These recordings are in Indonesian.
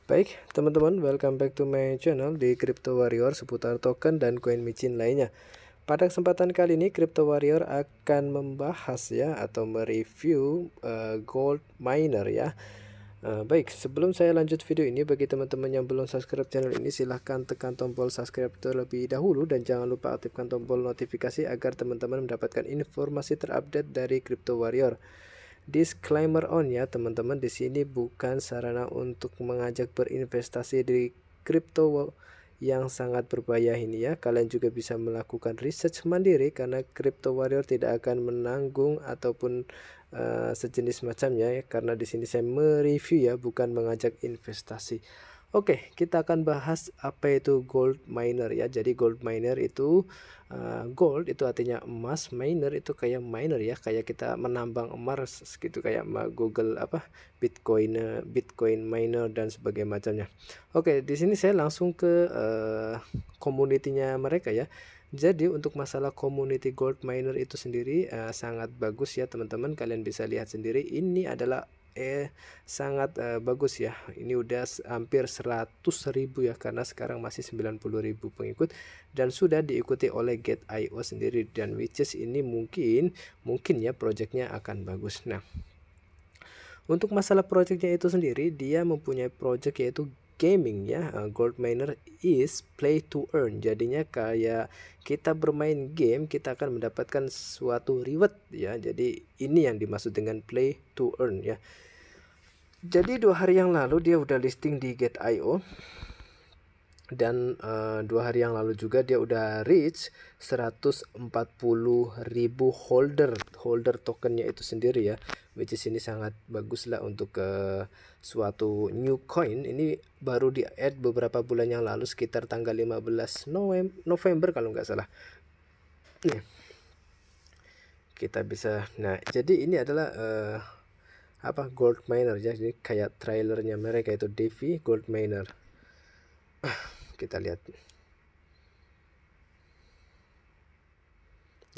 Baik, teman-teman, welcome back to my channel di Crypto Warrior seputar token dan koin micin lainnya. Pada kesempatan kali ini, Crypto Warrior akan membahas ya atau mereview gold miner ya. Baik, sebelum saya lanjut video ini, bagi teman-teman yang belum subscribe channel ini, silahkan tekan tombol subscribe terlebih dahulu dan jangan lupa aktifkan tombol notifikasi agar teman-teman mendapatkan informasi terupdate dari Crypto Warrior. Disclaimer on ya teman-teman, di sini bukan sarana untuk mengajak berinvestasi di kripto yang sangat berbahaya ini ya. Kalian juga bisa melakukan research mandiri karena Crypto Warrior tidak akan menanggung ataupun sejenis macamnya ya, karena di sini saya mereview ya, bukan mengajak investasi. Oke, kita akan bahas apa itu gold miner ya. Jadi gold miner itu gold itu artinya emas, miner itu kayak miner ya, kayak kita menambang emas gitu, kayak Google apa Bitcoin miner dan sebagainya macamnya. Oke, di sini saya langsung ke community-nya mereka ya. Jadi untuk masalah community gold miner itu sendiri sangat bagus ya teman-teman. Kalian bisa lihat sendiri, ini adalah sangat bagus ya. Ini udah hampir 100.000 ya, karena sekarang masih 90.000 pengikut dan sudah diikuti oleh Gate.io sendiri, dan which is ini mungkin ya projectnya akan bagus. Nah, untuk masalah projectnya itu sendiri, dia mempunyai project yaitu gaming ya. Gold miner is play to earn, jadinya kayak kita bermain game kita akan mendapatkan suatu reward ya. Jadi ini yang dimaksud dengan play to earn ya. Jadi 2 hari yang lalu dia udah listing di Gate.io, dan 2 hari yang lalu juga dia udah reach 140.000 holder tokennya itu sendiri ya, which is ini sangat bagus lah untuk suatu new coin. Ini baru di add beberapa bulan yang lalu, sekitar tanggal 15 November kalau nggak salah. Nih kita bisa, nah jadi ini adalah gold miner ya. Jadi kayak trailernya mereka itu Devi gold miner. Kita lihat.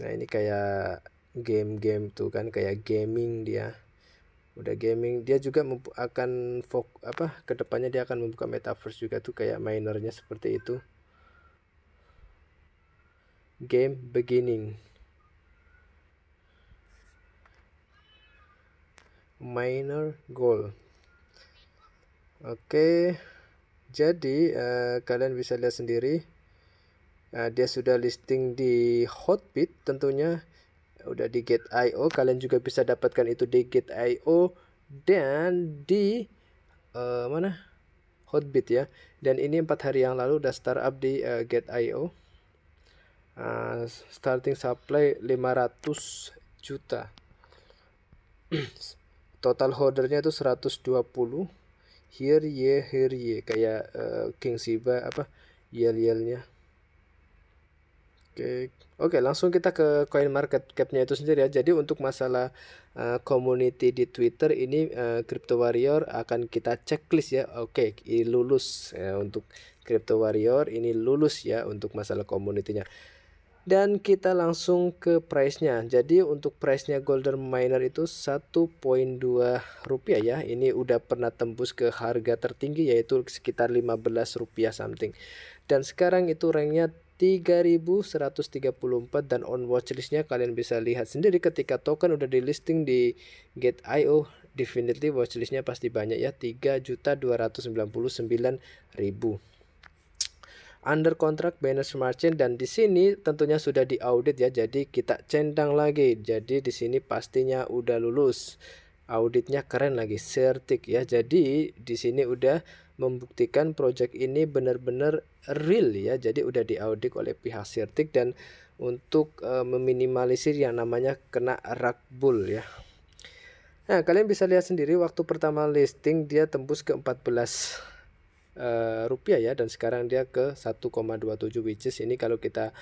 Nah ini kayak game tuh kan, kayak gaming, dia udah gaming. Dia juga akan kedepannya dia akan membuka metaverse juga tuh, kayak minernya seperti itu. Game beginning, miner gold. Oke, jadi kalian bisa lihat sendiri, dia sudah listing di Hotbit tentunya, udah di Gate.io. Kalian juga bisa dapatkan itu di Gate.io dan di mana Hotbit ya. Dan ini 4 hari yang lalu udah startup di Gate.io. Starting supply 500 juta. Total holdernya itu 120. Here ye kayak King Shiba yel-yelnya. Oke, langsung kita ke coin market cap-nya itu sendiri ya. Jadi untuk masalah community di Twitter ini, Crypto Warrior akan kita checklist ya. Oke, ini lulus ya, untuk Crypto Warrior ini lulus ya untuk masalah community-nya. Dan kita langsung ke price-nya. Jadi untuk price-nya golden miner itu 1.2 rupiah ya. Ini udah pernah tembus ke harga tertinggi yaitu sekitar 15 rupiah something. Dan sekarang itu ranknya 3134, dan on watchlist-nya kalian bisa lihat sendiri ketika token udah di listing di Gate.io. Definitely watchlist-nya pasti banyak ya, 3.299.000. Under contract Binance Smart Chain, dan di sini tentunya sudah diaudit ya. Jadi kita centang lagi. Jadi di sini pastinya udah lulus. Auditnya keren lagi, certik ya. Jadi di sini udah membuktikan project ini benar-benar real ya. Jadi udah diaudit oleh pihak certik, dan untuk meminimalisir yang namanya kena rug bull ya. Nah, kalian bisa lihat sendiri waktu pertama listing dia tembus ke 14 rupiah ya, dan sekarang dia ke 1,27, which is ini kalau kita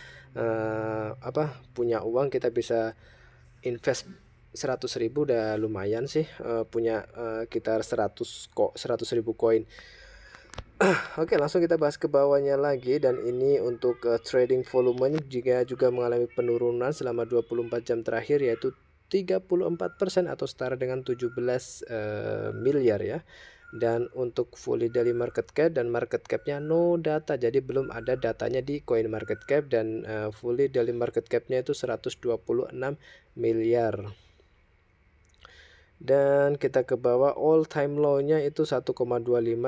punya uang kita bisa invest 100.000 udah lumayan sih, punya kita 100.000 koin. Oke, langsung kita bahas ke bawahnya lagi, dan ini untuk trading volumenya juga mengalami penurunan selama 24 jam terakhir, yaitu 34% atau setara dengan 17 miliar ya. Dan untuk fully daily market cap dan market capnya no data, jadi belum ada datanya di coin market cap, dan fully daily market capnya itu 126 miliar. Dan kita ke bawah, all time low-nya itu 1,25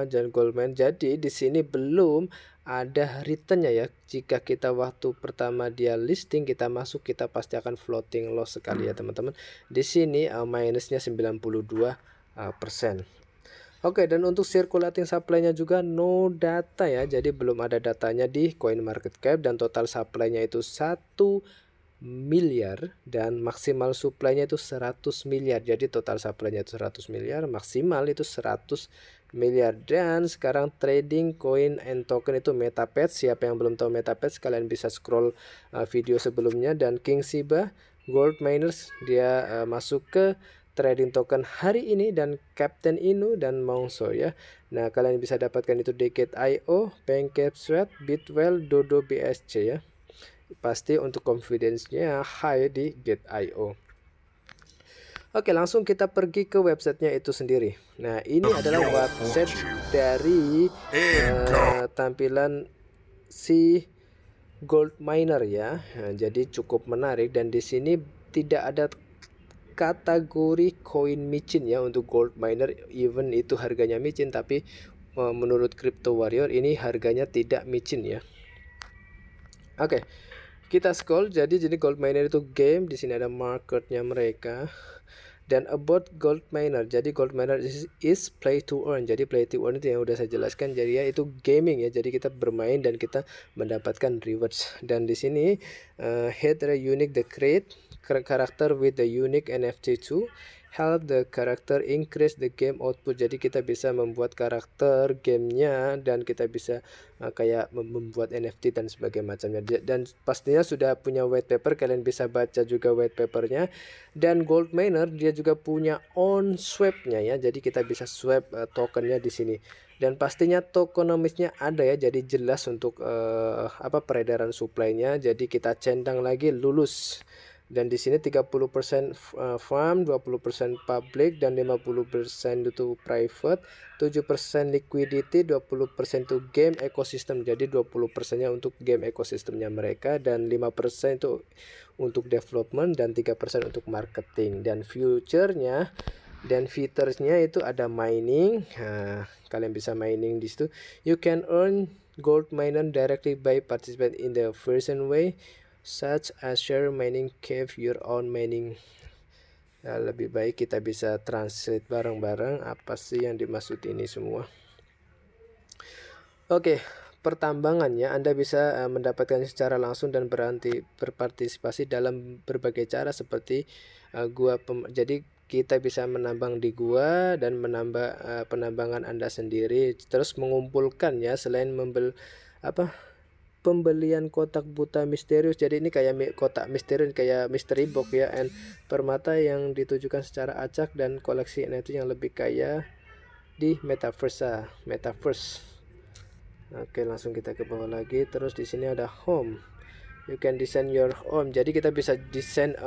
dan Goldman. Jadi di sini belum ada return-nya ya. Jika kita waktu pertama dia listing kita masuk, kita pasti akan floating loss sekali ya teman-teman. Di sini minusnya 92%. Oke, dan untuk circulating supply-nya juga no data ya. Jadi belum ada datanya di coin market cap, dan total supply-nya itu 1 miliar dan maksimal supply-nya itu 100 miliar. Jadi total supply-nya itu 100 miliar, maksimal itu 100 miliar. Dan sekarang trading coin and token itu MetaPads. Siapa yang belum tahu MetaPads, kalian bisa scroll video sebelumnya. Dan King Shiba Gold Miners dia masuk ke trading token hari ini, dan Captain Inu dan Mongso ya. Nah, kalian bisa dapatkan itu di Gate.io, PancakeSwap, Bitwell, Dodo BSC ya. Pasti untuk confidence-nya high di Gate.io. Oke, langsung kita pergi ke websitenya itu sendiri. Nah, ini adalah website dari tampilan si gold miner ya. Nah, jadi cukup menarik, dan di sini tidak ada kategori koin micin ya untuk gold miner, even itu harganya micin, tapi menurut Crypto Warrior ini harganya tidak micin ya. Oke. Kita scroll, jadi gold miner itu game, di sini ada marketnya mereka. Dan about gold miner, jadi gold miner is play to earn. Jadi play to earn itu yang udah saya jelaskan, jadi ya itu gaming ya. Jadi kita bermain dan kita mendapatkan rewards. Dan di sini hit the unique the create character with the unique NFT to help the character increase the game output. Jadi kita bisa membuat karakter gamenya, dan kita bisa kayak membuat NFT dan sebagainya macamnya. Dan pastinya sudah punya white paper, kalian bisa baca juga white papernya. Dan gold miner dia juga punya on swap-nya ya, jadi kita bisa swap tokennya di sini. Dan pastinya tokenomicsnya ada ya, jadi jelas untuk peredaran supply-nya. Jadi kita centang lagi lulus. Dan di sini 30% farm, 20% public, dan 50% itu private, 7% liquidity, 20% itu game ecosystem. Jadi 20%-nya untuk game ekosistemnya mereka, dan 5% itu untuk development, dan 3% untuk marketing. Dan future-nya dan features-nya itu ada mining. Nah, kalian bisa mining di situ. You can earn gold miner directly by participate in the version way, such as share mining, cave your own mining. Nah, lebih baik kita bisa translate bareng-bareng apa sih yang dimaksud ini semua. Oke, pertambangannya Anda bisa mendapatkan secara langsung dan berpartisipasi dalam berbagai cara seperti jadi kita bisa menambang di gua dan menambah penambangan Anda sendiri, terus mengumpulkan ya, selain pembelian kotak buta misterius. Jadi ini kayak kotak misterius, kayak mystery box ya, and permata yang ditujukan secara acak, dan koleksi NFT yang lebih kaya di metaverse. Oke, langsung kita ke bawah lagi. Terus di sini ada home. You can design your home. Jadi kita bisa desain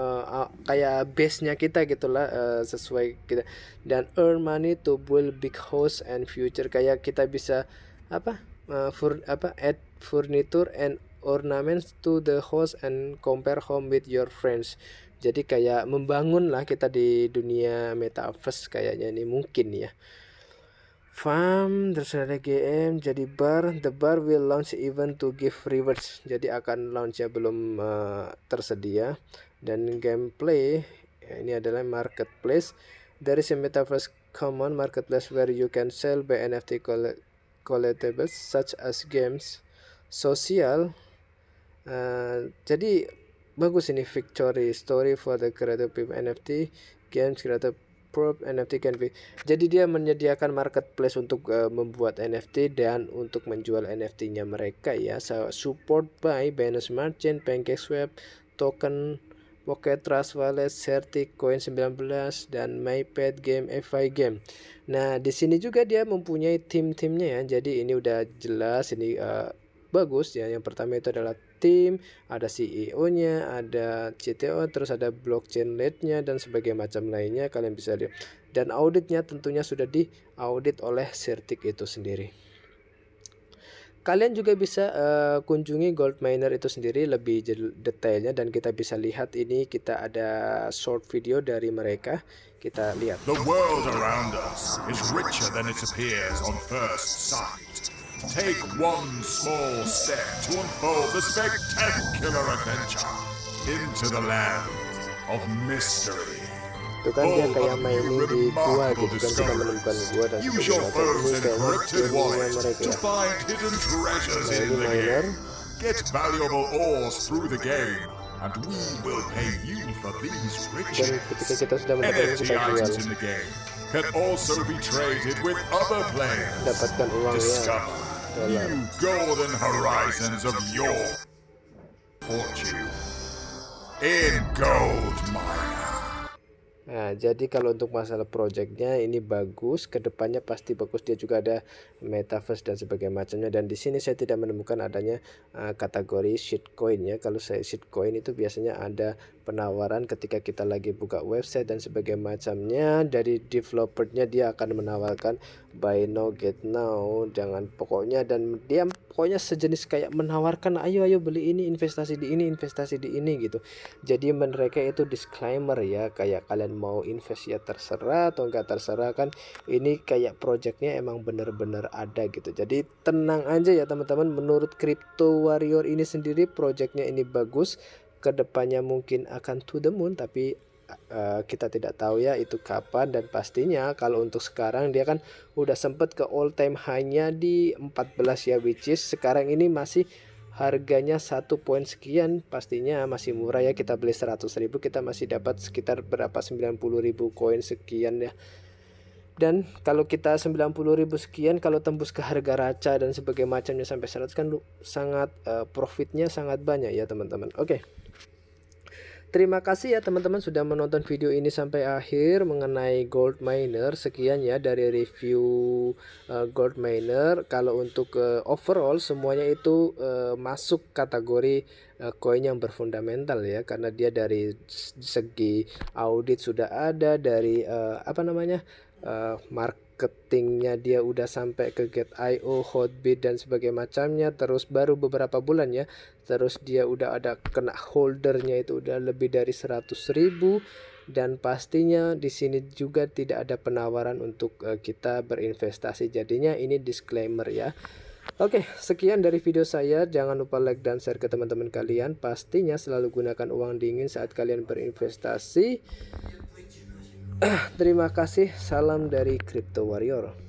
kayak base-nya kita gitulah, sesuai kita. Dan earn money to build big house and future. Kayak kita bisa add furniture and ornaments to the house and compare home with your friends. Jadi kayak membangun lah kita di dunia metaverse kayaknya ini mungkin ya. Farm, terus ada GM, jadi the bar will launch event to give rewards. Jadi akan launch ya, belum tersedia. Dan gameplay ini adalah marketplace. There is a metaverse common marketplace where you can sell by NFT collectibles such as games, sosial. Jadi bagus ini, victory story for the creative NFT games creative prop NFT can be. Jadi dia menyediakan marketplace untuk membuat NFT dan untuk menjual NFT-nya mereka ya. Support by Binance Smart Chain, PancakeSwap, Token, Pocket Trust Wallet, Certic, Coin 19, dan MyPad Game, FI Game. Nah, di sini juga dia mempunyai tim-timnya ya. Jadi ini udah jelas, ini bagus ya. Yang pertama itu adalah tim, ada CEO-nya, ada CTO, terus ada blockchain lead-nya dan sebagainya macam lainnya. Kalian bisa lihat. dan auditnya tentunya sudah diaudit oleh Certic itu sendiri. Kalian juga bisa kunjungi Goldminer itu sendiri lebih detailnya, dan kita bisa lihat ini, kita ada short video dari mereka. Kita lihat. The world around us is richer than it appears on first sight. Take one small step to unfold the spectacular adventure into the land of mystery. Itu kan dia kayak mining di gua gitu kan, kita menemukan gua dan sebagainya. Ini kayaknya ilmunya mereka ya. Nah ini miner. Get valuable ores through the game, and we will pay you for these riches. Dan ketika kita sudah mendapatkan, kita jual. in the game can also be traded with other players. Dapatkan uang ya. Discover new golden horizons of your fortune in Goldminer. Nah, jadi kalau untuk masalah projectnya ini bagus, kedepannya pasti bagus. Dia juga ada metaverse dan sebagainya macamnya. Dan di sini saya tidak menemukan adanya kategori shitcoin ya. Kalau saya shitcoin itu biasanya ada penawaran ketika kita lagi buka website dan sebagainya macamnya. Dari developernya dia akan menawarkan buy now get now, jangan pokoknya, dan dia pokoknya sejenis kayak menawarkan ayo beli ini, investasi di ini gitu. Jadi mereka itu disclaimer ya, kayak kalian mau invest ya terserah atau enggak terserah kan. Ini kayak projectnya emang bener-bener ada gitu. Jadi tenang aja ya teman-teman. Menurut Crypto Warrior ini sendiri projectnya ini bagus. Kedepannya mungkin akan to the moon, tapi kita tidak tahu ya itu kapan. Dan pastinya kalau untuk sekarang dia kan udah sempet ke all time high-nya di 14 ya, which is sekarang ini masih harganya 1 poin sekian, pastinya masih murah ya. Kita beli 100.000 kita masih dapat sekitar berapa 90.000 koin sekian ya. Dan kalau kita 90.000 sekian, kalau tembus ke harga raca dan sebagainya macamnya sampai 100 kan sangat profitnya sangat banyak ya teman-teman. Oke. Terima kasih ya teman-teman sudah menonton video ini sampai akhir mengenai Goldminer. Sekian ya dari review Goldminer. Kalau untuk overall semuanya itu masuk kategori koin yang berfundamental ya, karena dia dari segi audit sudah ada, dari marketingnya dia udah sampai ke Get.io, Hotbit dan sebagainya macamnya. Terus baru beberapa bulan ya, terus dia udah ada kena holdernya itu udah lebih dari 100.000. Dan pastinya di sini juga tidak ada penawaran untuk kita berinvestasi. Jadinya ini disclaimer ya. Oke, sekian dari video saya. Jangan lupa like dan share ke teman-teman kalian. Pastinya selalu gunakan uang dingin saat kalian berinvestasi. Terima kasih, salam dari Crypto Warrior.